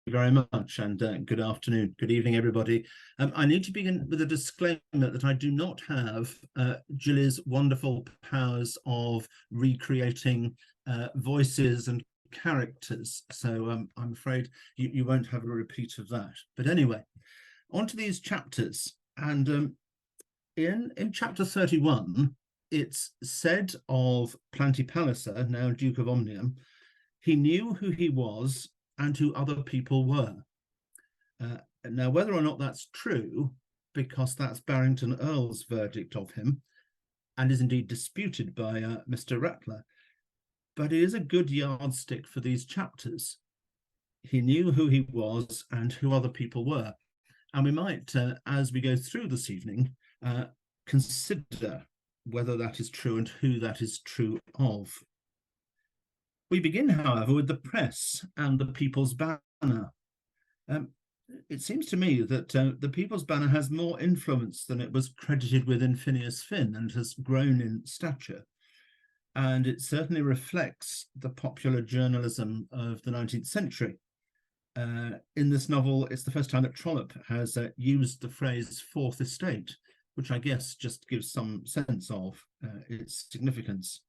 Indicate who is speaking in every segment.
Speaker 1: very much, and good afternoon, good evening, everybody. I need to begin with a disclaimer that I do not have Gilly's wonderful powers of recreating voices and characters, so I'm afraid you won't have a repeat of that. But anyway, on to these chapters, and in chapter 31, it's said of Plantipalliser, now Duke of Omnium, he knew who he was and who other people were. Now, whether or not that's true, because that's Barrington Erle's verdict of him, and is indeed disputed by Mr. Rattler, but it is a good yardstick for these chapters. He knew who he was and who other people were. And we might, as we go through this evening, consider whether that is true and who that is true of. We begin, however, with the press and the People's Banner. It seems to me that the People's Banner has more influence than it was credited with in Phineas Finn and has grown in stature. And it certainly reflects the popular journalism of the 19th century. In this novel, it's the first time that Trollope has used the phrase fourth estate, which I guess just gives some sense of its significance.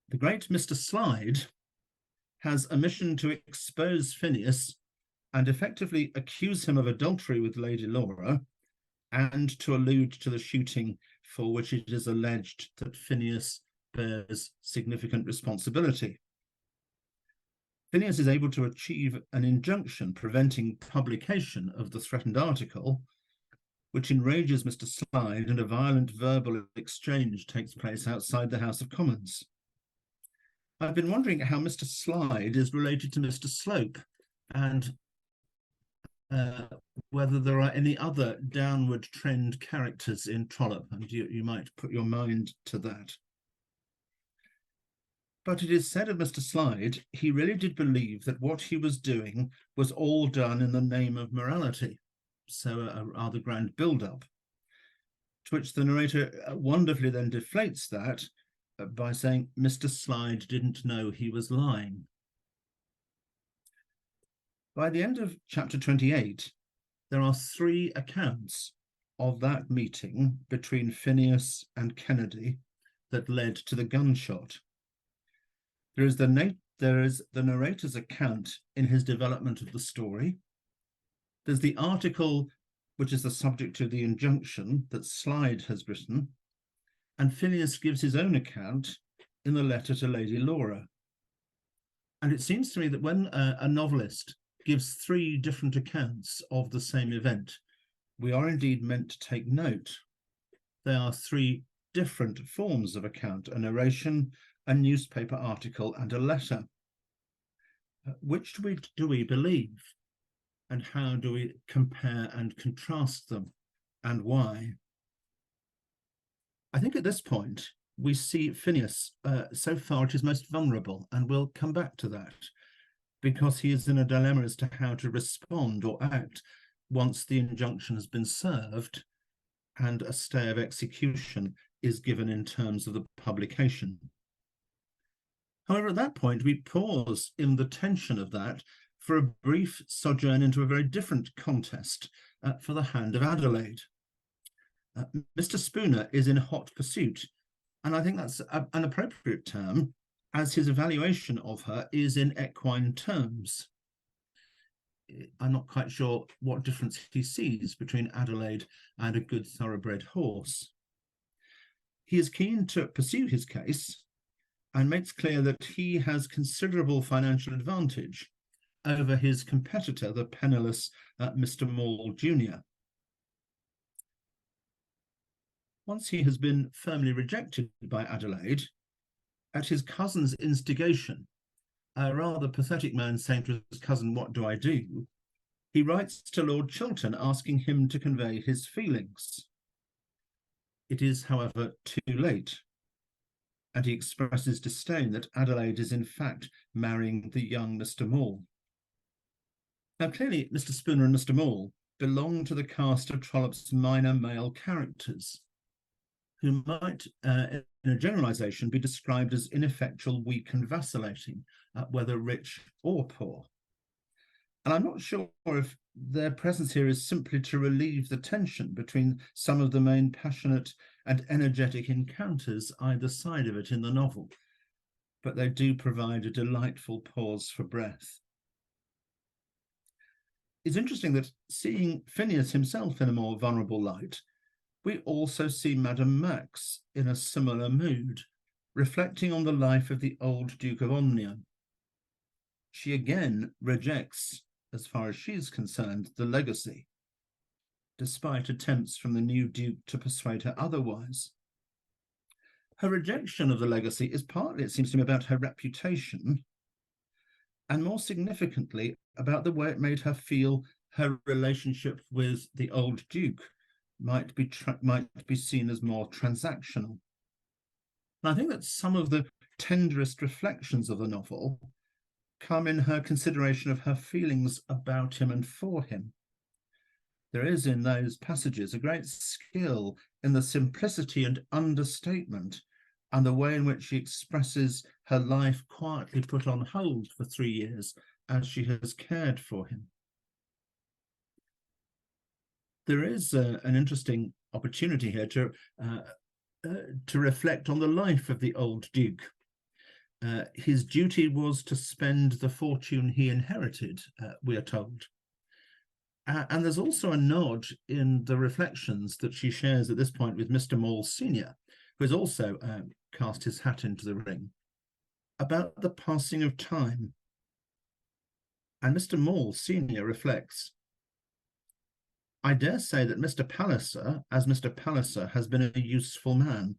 Speaker 1: The great Mr. Slide has a mission to expose Phineas and effectively accuse him of adultery with Lady Laura, and to allude to the shooting for which it is alleged that Phineas bears significant responsibility. Phineas is able to achieve an injunction preventing publication of the threatened article, which enrages Mr. Slide, and a violent verbal exchange takes place outside the House of Commons. I've been wondering how Mr. Slide is related to Mr. Slope, and whether there are any other downward trend characters in Trollope, and you might put your mind to that. But it is said of Mr. Slide, he really did believe that what he was doing was all done in the name of morality, so a rather grand build-up, to which the narrator wonderfully then deflates that by saying Mr. Slide didn't know he was lying. By the end of chapter 28, there are three accounts of that meeting between Phineas and Kennedy that led to the gunshot. There is the narrator's account in his development of the story. There's the article which is the subject of the injunction that Slide has written, and Phineas gives his own account in the letter to Lady Laura. And it seems to me that when a novelist gives three different accounts of the same event, we are indeed meant to take note. They are three different forms of account: a narration, a newspaper article, and a letter. Which do we believe? And how do we compare and contrast them? And why? I think at this point, we see Phineas so far at his most vulnerable, and we'll come back to that, because he is in a dilemma as to how to respond or act once the injunction has been served and a stay of execution is given in terms of the publication. However, at that point, we pause in the tension of that for a brief sojourn into a very different contest for the hand of Adelaide. Mr. Spooner is in hot pursuit, and I think that's an appropriate term, as his evaluation of her is in equine terms. I'm not quite sure what difference he sees between Adelaide and a good thoroughbred horse. He is keen to pursue his case and makes clear that he has considerable financial advantage over his competitor, the penniless Mr. Maule Jr. Once he has been firmly rejected by Adelaide, at his cousin's instigation, a rather pathetic man saying to his cousin, "What do I do?" he writes to Lord Chiltern asking him to convey his feelings. It is, however, too late, and he expresses disdain that Adelaide is in fact marrying the young Mr. Maule. Now, clearly, Mr. Spooner and Mr. Maule belong to the cast of Trollope's minor male characters, who might, in a generalization, be described as ineffectual, weak, and vacillating, whether rich or poor. And I'm not sure if their presence here is simply to relieve the tension between some of the main passionate and energetic encounters either side of it in the novel, but they do provide a delightful pause for breath. It's interesting that seeing Phineas himself in a more vulnerable light, we also see Madame Max in a similar mood, reflecting on the life of the old Duke of Omnium. She again rejects, as far as she's concerned, the legacy, despite attempts from the new Duke to persuade her otherwise. Her rejection of the legacy is partly, it seems to me, about her reputation, and more significantly, about the way it made her feel her relationship with the old Duke might be seen as more transactional. And I think that some of the tenderest reflections of the novel come in her consideration of her feelings about him and for him. There is in those passages a great skill in the simplicity and understatement and the way in which she expresses her life quietly put on hold for 3 years as she has cared for him. There is an interesting opportunity here to reflect on the life of the old Duke. His duty was to spend the fortune he inherited, we are told. And there's also a nod in the reflections that she shares at this point with Mr. Maule Sr., who has also cast his hat into the ring, about the passing of time. And Mr. Maule Sr. reflects, I dare say that Mr. Palliser, as Mr. Palliser, has been a useful man,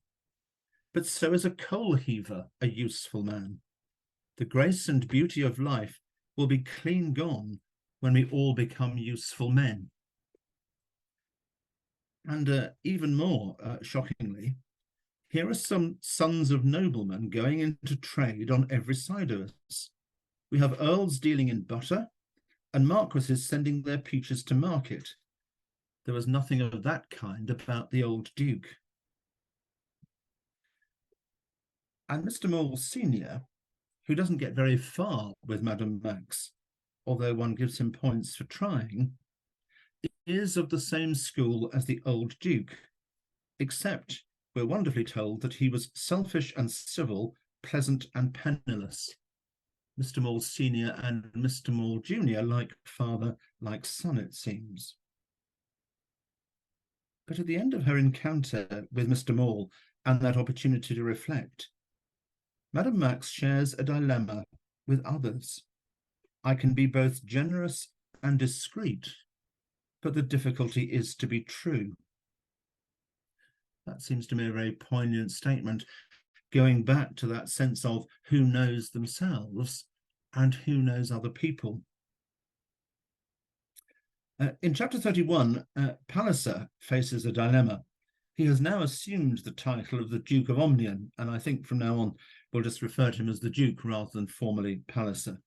Speaker 1: but so is a coal heaver a useful man. The grace and beauty of life will be clean gone when we all become useful men. And even more shockingly, here are some sons of noblemen going into trade on every side of us. We have earls dealing in butter and marquises sending their peaches to market. There was nothing of that kind about the old Duke. And Mr. Maule Sr., who doesn't get very far with Madame Max, although one gives him points for trying, is of the same school as the old Duke, except we're wonderfully told that he was selfish and civil, pleasant and penniless. Mr. Maule Sr. and Mr. Maule Jr., like father, like son, it seems. But at the end of her encounter with Mr. Maule and that opportunity to reflect, Madame Max shares a dilemma with others. I can be both generous and discreet, but the difficulty is to be true. That seems to me a very poignant statement, going back to that sense of who knows themselves and who knows other people. In chapter 31, Palliser faces a dilemma. He has now assumed the title of the Duke of Omnium, and I think from now on we'll just refer to him as the Duke rather than formally Palliser.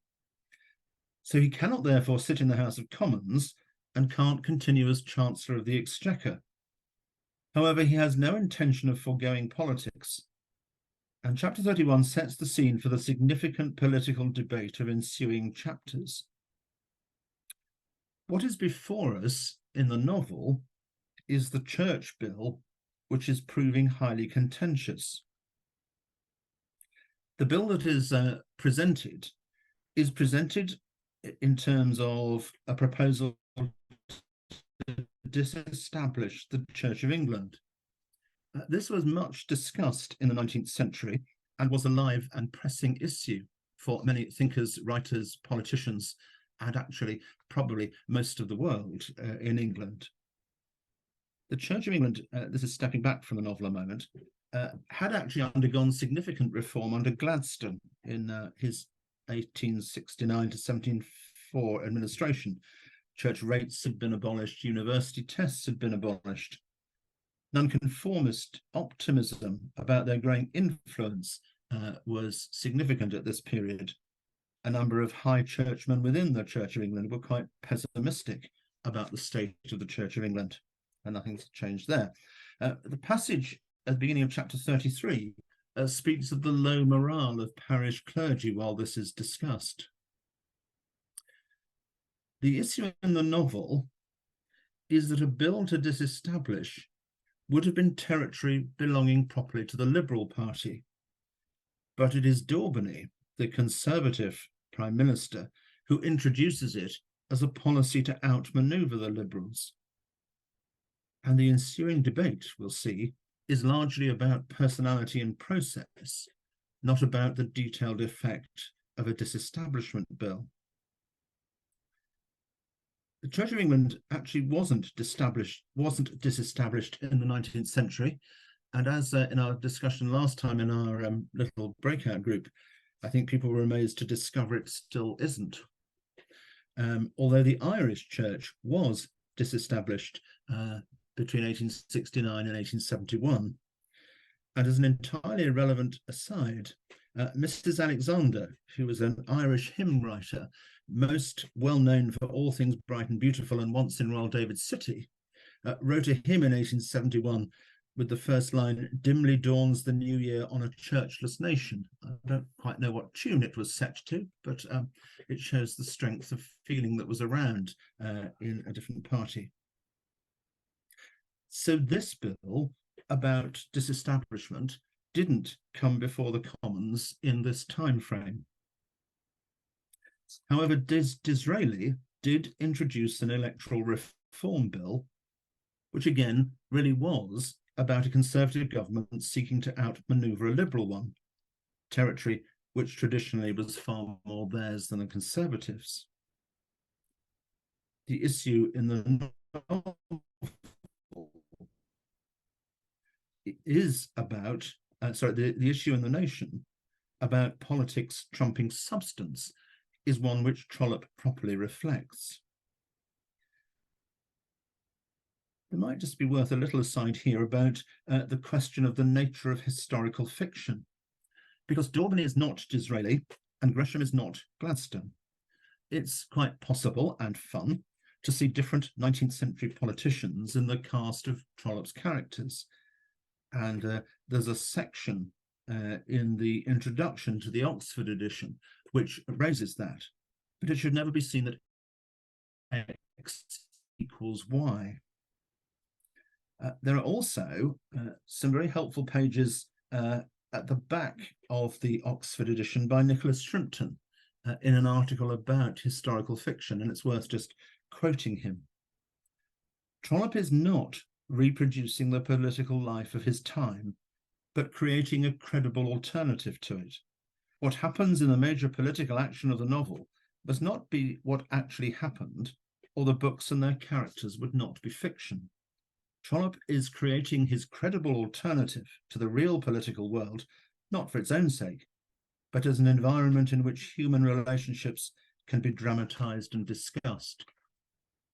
Speaker 1: So he cannot therefore sit in the House of Commons and can't continue as Chancellor of the Exchequer. However, he has no intention of foregoing politics, and chapter 31 sets the scene for the significant political debate of ensuing chapters. What is before us in the novel is the church bill, which is proving highly contentious. The bill that is presented in terms of a proposal to disestablish the Church of England. This was much discussed in the 19th century and was a live and pressing issue for many thinkers, writers, politicians, and actually probably most of the world in England. The Church of England, this is stepping back from the novel a moment, had actually undergone significant reform under Gladstone in his 1869 to 1704 administration. Church rates had been abolished, university tests had been abolished. Nonconformist optimism about their growing influence was significant at this period. A number of high churchmen within the Church of England were quite pessimistic about the state of the Church of England, and nothing's changed there. The passage at the beginning of chapter 33 speaks of the low morale of parish clergy while this is discussed. The issue in the novel is that a bill to disestablish would have been territory belonging properly to the Liberal Party. But it is Daubeny, the Conservative Prime Minister, who introduces it as a policy to outmaneuver the Liberals. And the ensuing debate, we'll see, is largely about personality and process, not about the detailed effect of a disestablishment bill. The Church of England actually wasn't disestablished in the 19th century. And as in our discussion last time in our little breakout group, I think people were amazed to discover it still isn't. Although the Irish Church was disestablished between 1869 and 1871. And as an entirely irrelevant aside, Mrs. Alexander, who was an Irish hymn writer, most well known for All Things Bright and Beautiful and Once in Royal David City, wrote a hymn in 1871 with the first line, "Dimly dawns the new year on a churchless nation." I don't quite know what tune it was set to, but it shows the strength of feeling that was around in a different party. So this bill about disestablishment didn't come before the Commons in this time frame. However, Disraeli did introduce an electoral reform bill, which again really was about a Conservative government seeking to outmaneuver a Liberal one, territory which traditionally was far more theirs than the Conservatives. The issue in the novel is about, the issue in the nation about politics trumping substance is one which Trollope properly reflects. It might just be worth a little aside here about the question of the nature of historical fiction, because Daubeny is not Disraeli and Gresham is not Gladstone. It's quite possible and fun to see different 19th century politicians in the cast of Trollope's characters. And there's a section in the introduction to the Oxford edition which raises that, but it should never be seen that X equals Y. There are also some very helpful pages at the back of the Oxford edition by Nicholas Shrimpton in an article about historical fiction, and it's worth just quoting him. Trollope is not reproducing the political life of his time, but creating a credible alternative to it. What happens in the major political action of the novel must not be what actually happened, or the books and their characters would not be fiction. Trollope is creating his credible alternative to the real political world, not for its own sake, but as an environment in which human relationships can be dramatized and discussed.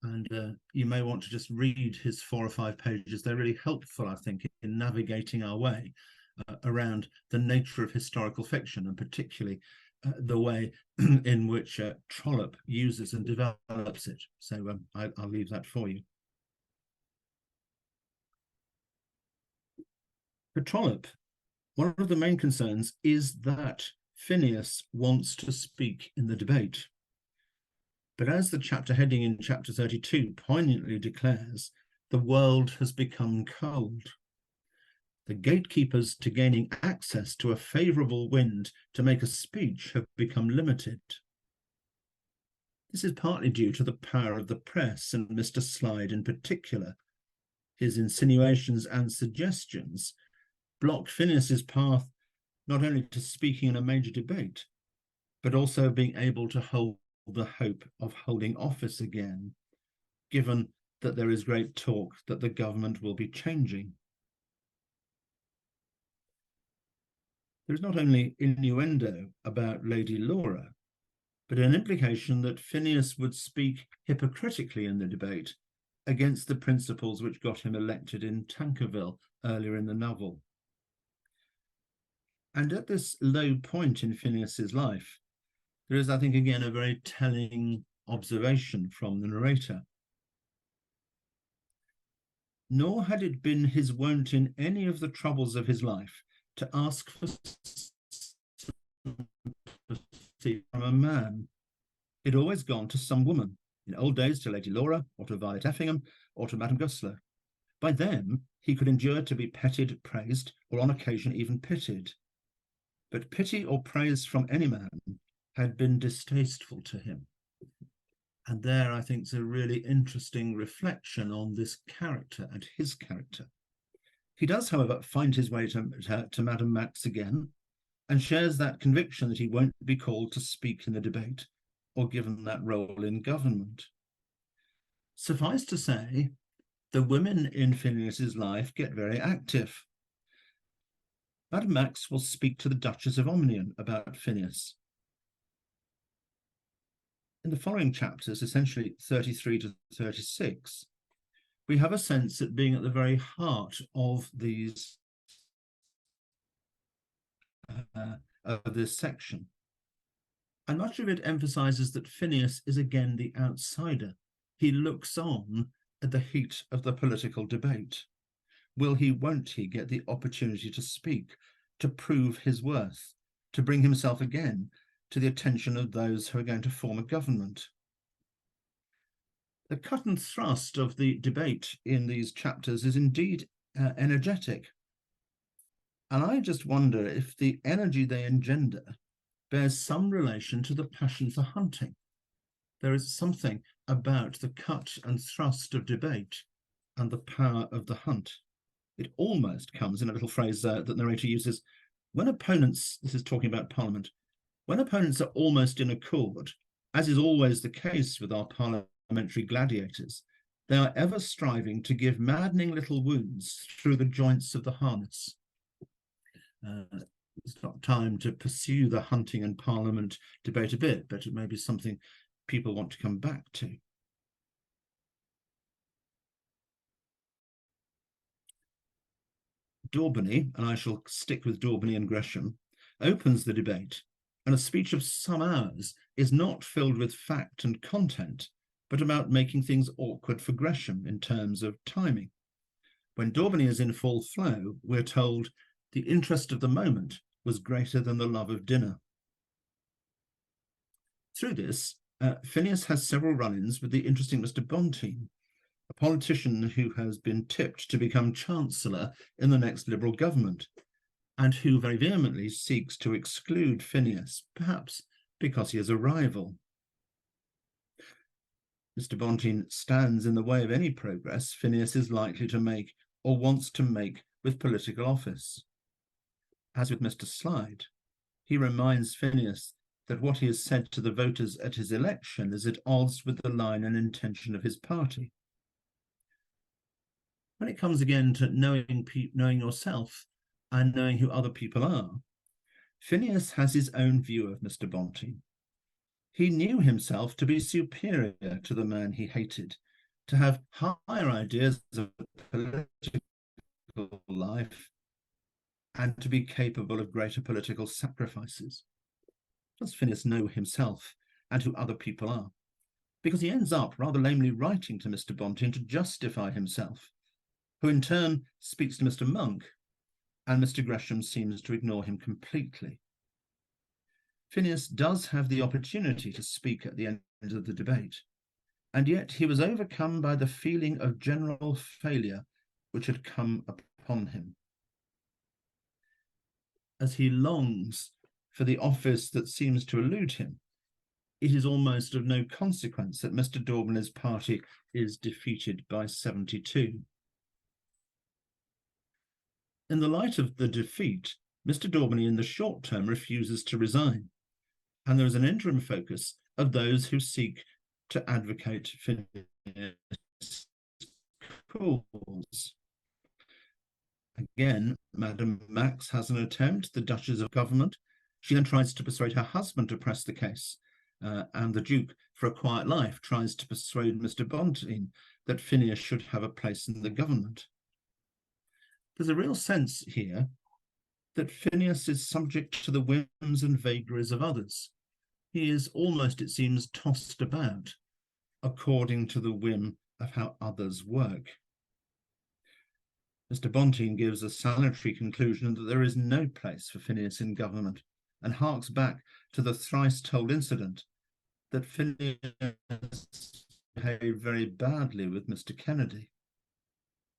Speaker 1: And you may want to just read his 4 or 5 pages. They're really helpful, I think, in navigating our way around the nature of historical fiction, and particularly the way in which Trollope uses and develops it. So I'll leave that for you. For Trollope, one of the main concerns is that Phineas wants to speak in the debate. But as the chapter heading in chapter 32 poignantly declares, the world has become cold. The gatekeepers to gaining access to a favourable wind to make a speech have become limited. This is partly due to the power of the press and Mr. Slide in particular. His insinuations and suggestions blocked Phineas's path not only to speaking in a major debate, but also being able to hold the hope of holding office again, given that there is great talk that the government will be changing. There is not only innuendo about Lady Laura, but an implication that Phineas would speak hypocritically in the debate against the principles which got him elected in Tankerville earlier in the novel. And at this low point in Phineas's life, there is, I think, again, a very telling observation from the narrator. Nor had it been his wont in any of the troubles of his life to ask for sympathy from a man. He'd always gone to some woman, in old days to Lady Laura, or to Violet Effingham, or to Madame Goesler. By them he could endure to be petted, praised, or on occasion even pitied. But pity or praise from any man had been distasteful to him. And there, I think, is a really interesting reflection on this character and his character. He does, however, find his way to Madame Max again, and shares that conviction that he won't be called to speak in the debate or given that role in government. Suffice to say, the women in Phineas's life get very active. Madame Max will speak to the Duchess of Omnium about Phineas. In the following chapters, essentially 33 to 36, we have a sense that being at the very heart of these of this section. And much of it emphasizes that Phineas is again the outsider. He looks on at the heat of the political debate. Will he, won't he get the opportunity to speak, to prove his worth, to bring himself again to the attention of those who are going to form a government? The cut and thrust of the debate in these chapters is indeed energetic. And I just wonder if the energy they engender bears some relation to the passion for hunting. There is something about the cut and thrust of debate and the power of the hunt. It almost comes in a little phrase that the narrator uses, when opponents, this is talking about Parliament, when opponents are almost in accord, as is always the case with our parliamentary gladiators, they are ever striving to give maddening little wounds through the joints of the harness. It's not time to pursue the hunting and Parliament debate a bit, but it may be something people want to come back to. Daubeny, and I shall stick with Daubeny and Gresham, opens the debate, and a speech of some hours is not filled with fact and content, but about making things awkward for Gresham in terms of timing. When Daubeny is in full flow, we're told the interest of the moment was greater than the love of dinner. Through this, Phineas has several run-ins with the interesting Mr. Bonteen, a politician who has been tipped to become Chancellor in the next Liberal government, and who very vehemently seeks to exclude Phineas, perhaps because he is a rival. Mr. Bonteen stands in the way of any progress Phineas is likely to make or wants to make with political office. As with Mr. Slide, he reminds Phineas that what he has said to the voters at his election is at odds with the line and intention of his party. When it comes again to knowing yourself and knowing who other people are, Phineas has his own view of Mr. Bonteen. He knew himself to be superior to the man he hated, to have higher ideas of political life, and to be capable of greater political sacrifices. Does Phineas know himself and who other people are? Because he ends up rather lamely writing to Mr. Bonteen to justify himself, who in turn speaks to Mr. Monk, and Mr. Gresham seems to ignore him completely. Phineas does have the opportunity to speak at the end of the debate, and yet he was overcome by the feeling of general failure which had come upon him. As he longs for the office that seems to elude him, it is almost of no consequence that Mr. Daubeny's party is defeated by 72. In the light of the defeat, Mr. Daubeny in the short term refuses to resign, and there is an interim focus of those who seek to advocate Phineas' cause. Again, Madame Max has an attempt, the Duchess of Government. She then tries to persuade her husband to press the case, and the Duke, for a quiet life, tries to persuade Mr. Bonteen that Phineas should have a place in the government. There's a real sense here that Phineas is subject to the whims and vagaries of others. He is almost, it seems, tossed about according to the whim of how others work. Mr. Bonteen gives a salutary conclusion that there is no place for Phineas in government, and harks back to the thrice-told incident that Phineas behaved very badly with Mr. Kennedy.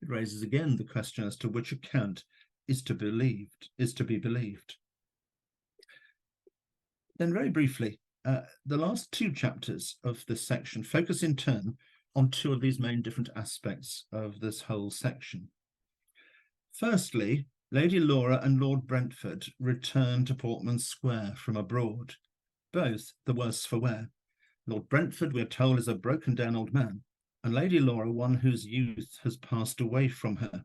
Speaker 1: It raises again the question as to which account is to be believed. Then very briefly, the last two chapters of this section focus in turn on two of these main different aspects of this whole section. Firstly, Lady Laura and Lord Brentford return to Portman Square from abroad, both the worse for wear. Lord Brentford, we're told, is a broken-down old man, and Lady Laura one whose youth has passed away from her.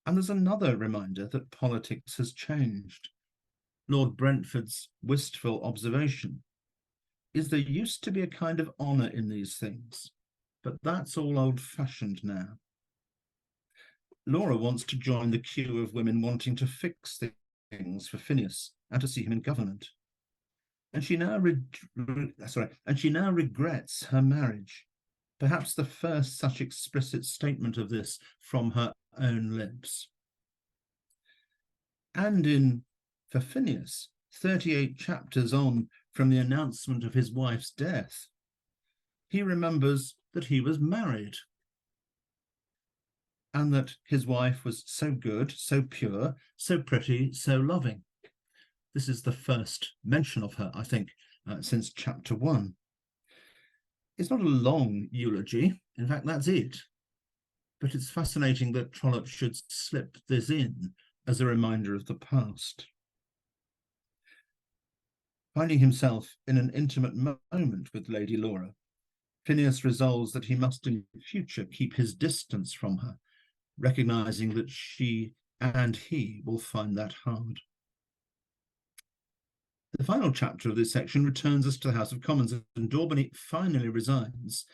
Speaker 1: And there's another reminder that politics has changed. Lord Brentford's wistful observation is there used to be a kind of honour in these things, but that's all old-fashioned now. Laura wants to join the queue of women wanting to fix things for Phineas and to see him in government. And she now regrets her marriage, perhaps the first such explicit statement of this from her own lips. And for Phineas, 38 chapters on from the announcement of his wife's death, he remembers that he was married and that his wife was so good, so pure, so pretty, so loving. This is the first mention of her, I think, since chapter 1. It's not a long eulogy. In fact, that's it. But it's fascinating that Trollope should slip this in as a reminder of the past. Finding himself in an intimate moment with Lady Laura, Phineas resolves that he must in future keep his distance from her, recognizing that she and he will find that hard. The final chapter of this section returns us to the House of Commons, and Daubeny finally resigns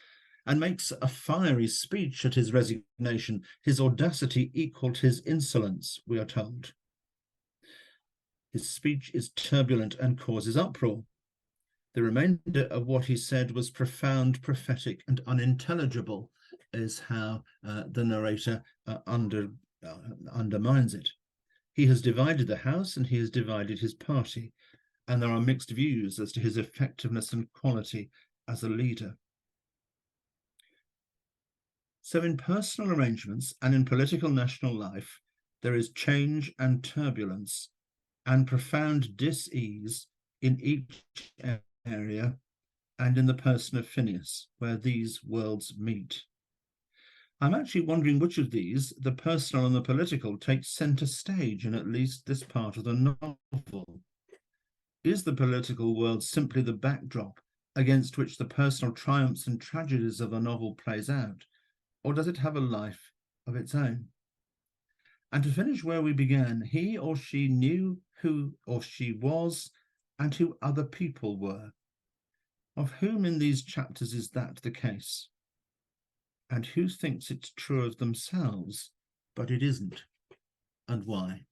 Speaker 1: and makes a fiery speech at his resignation. His audacity equaled his insolence, we are told. His speech is turbulent and causes uproar. The remainder of what he said was profound, prophetic, and unintelligible, is how the narrator undermines it. He has divided the House and he has divided his party, and there are mixed views as to his effectiveness and quality as a leader. So in personal arrangements and in political national life, there is change and turbulence and profound dis-ease in each area and in the person of Phineas, where these worlds meet. I'm actually wondering which of these, the personal and the political, takes centre stage in at least this part of the novel. Is the political world simply the backdrop against which the personal triumphs and tragedies of the novel plays out, or does it have a life of its own? And to finish where we began, he or she knew who or she was and who other people were. Of whom in these chapters is that the case? And who thinks it's true of themselves, but it isn't? And why?